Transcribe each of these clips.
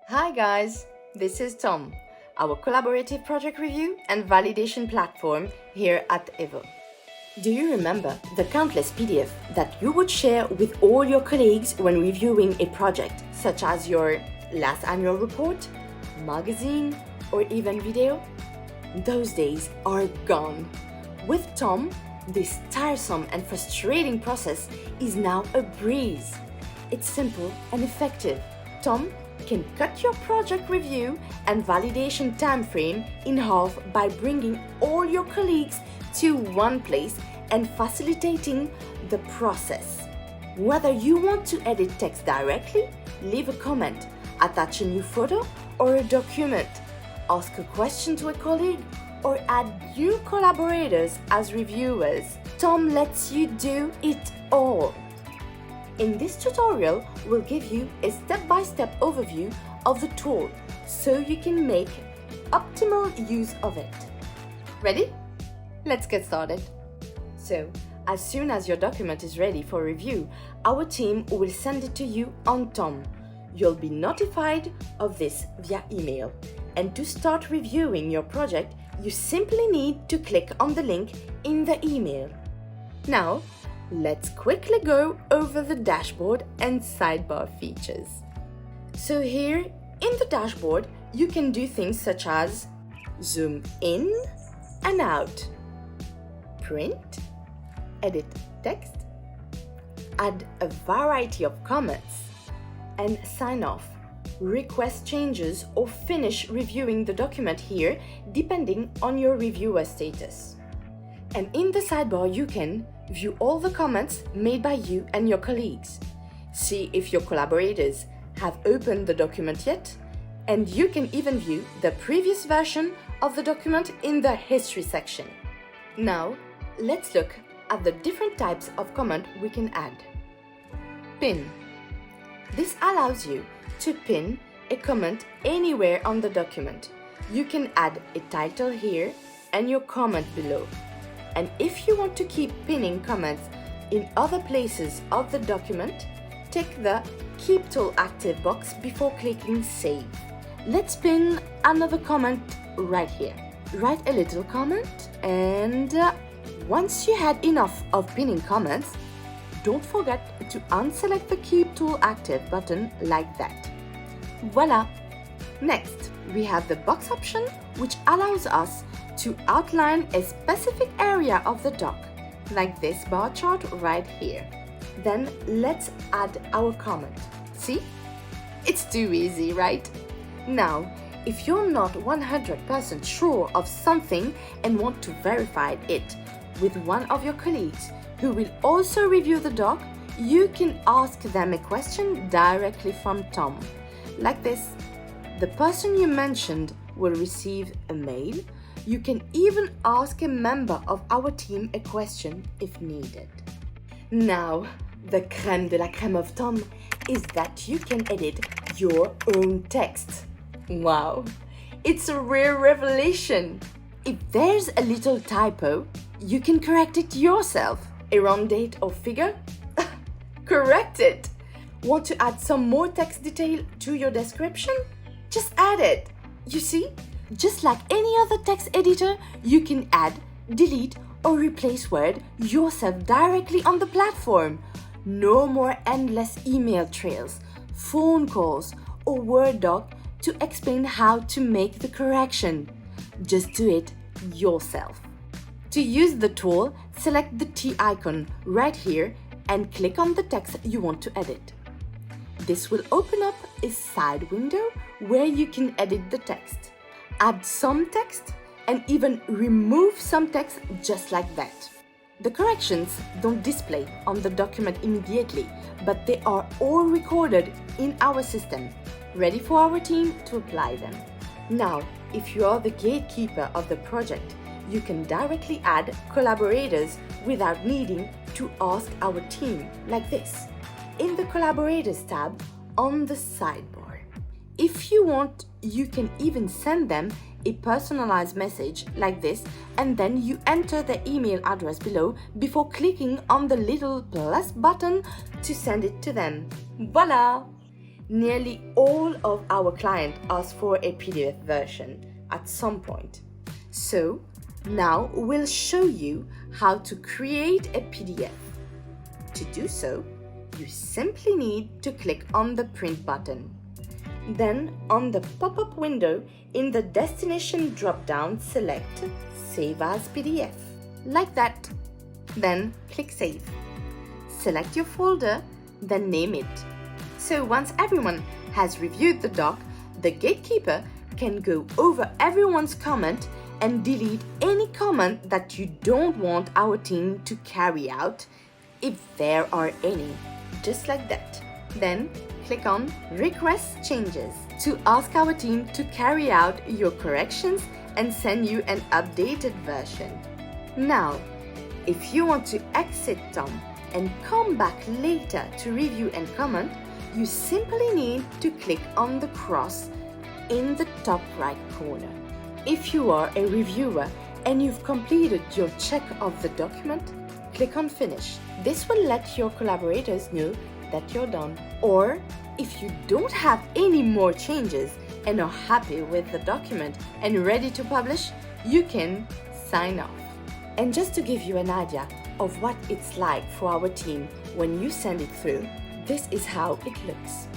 Hi guys, this is Tom, our collaborative project review and validation platform here at Evo. Do you remember the countless PDF that you would share with all your colleagues when reviewing a project, such as your last annual report, magazine, or even video? Those days are gone. With Tom, this tiresome and frustrating process is now a breeze. It's simple and effective. Tom can cut your project review and validation timeframe in half by bringing all your colleagues to one place and facilitating the process. Whether you want to edit text directly, leave a comment, attach a new photo or a document, ask a question to a colleague, or add new collaborators as reviewers, Tom lets you do it all. In this tutorial, we'll give you a step-by-step overview of the tool so you can make optimal use of it. Ready? Let's get started. So, as soon as your document is ready for review, our team will send it to you on Tom. You'll be notified of this via email. And to start reviewing your project, you simply need to click on the link in the email. Now, let's quickly go over the dashboard and sidebar features. So here in the dashboard, you can do things such as zoom in and out, print, edit text, add a variety of comments, and sign off, request changes, or finish reviewing the document here depending on your reviewer status. And in the sidebar, you can view all the comments made by you and your colleagues, see if your collaborators have opened the document yet, and you can even view the previous version of the document in the history section. Now, let's look at the different types of comment we can add. Pin. This allows you to pin a comment anywhere on the document. You can add a title here and your comment below. And if you want to keep pinning comments in other places of the document, tick the Keep Tool active box before clicking Save. Let's pin another comment right here. Write a little comment, and once you had enough of pinning comments, don't forget to unselect the Keep Tool active button like that. Voila! Next, we have the box option, which allows us to outline a specific area of the doc, like this bar chart right here. Then let's add our comment. See? It's too easy, right? Now, if you're not 100% sure of something and want to verify it with one of your colleagues who will also review the doc, you can ask them a question directly from Tom. Like this. The person you mentioned will receive a mail. You can even ask a member of our team a question if needed. Now, the crème de la crème of Tom is that you can edit your own text. Wow, it's a rare revelation. If there's a little typo, you can correct it yourself. A wrong date or figure? Correct it. Want to add some more text detail to your description? Just add it. You see? Just like any other text editor, you can add, delete, or replace word yourself directly on the platform. No more endless email trails, phone calls, or Word doc to explain how to make the correction. Just do it yourself. To use the tool, select the T icon right here and click on the text you want to edit. This will open up a side window where you can edit the text. Add some text and even remove some text just like that. The corrections don't display on the document immediately, but they are all recorded in our system, ready for our team to apply them. Now, if you are the gatekeeper of the project, you can directly add collaborators without needing to ask our team like this, in the Collaborators tab on the sidebar. If you want, you can even send them a personalized message like this, and then you enter the email address below before clicking on the little plus button to send it to them. Voila! Nearly all of our clients ask for a PDF version at some point. So now we'll show you how to create a PDF. To do so, you simply need to click on the print button. Then on the pop-up window in the destination drop-down, select Save as PDF, like that. Then click Save. Select your folder, then name it. So once everyone has reviewed the doc, the gatekeeper can go over everyone's comment and delete any comment that you don't want our team to carry out, if there are any, just like that. Then click on Request Changes to ask our team to carry out your corrections and send you an updated version. Now, if you want to exit Tom and come back later to review and comment, you simply need to click on the cross in the top right corner. If you are a reviewer and you've completed your check of the document, click on Finish. This will let your collaborators know that you're done. Or if you don't have any more changes and are happy with the document and ready to publish, you can sign off. And just to give you an idea of what it's like for our team when you send it through, this is how it looks.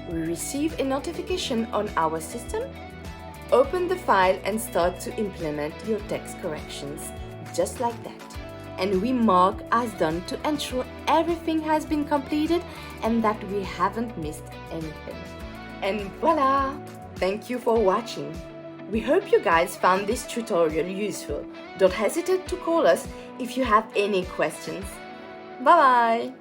We receive a notification on our system, open the file and start to implement your text corrections, just like that. And we mark as done to ensure everything has been completed and that we haven't missed anything. And voila! Thank you for watching. We hope you guys found this tutorial useful. Don't hesitate to call us if you have any questions. Bye bye!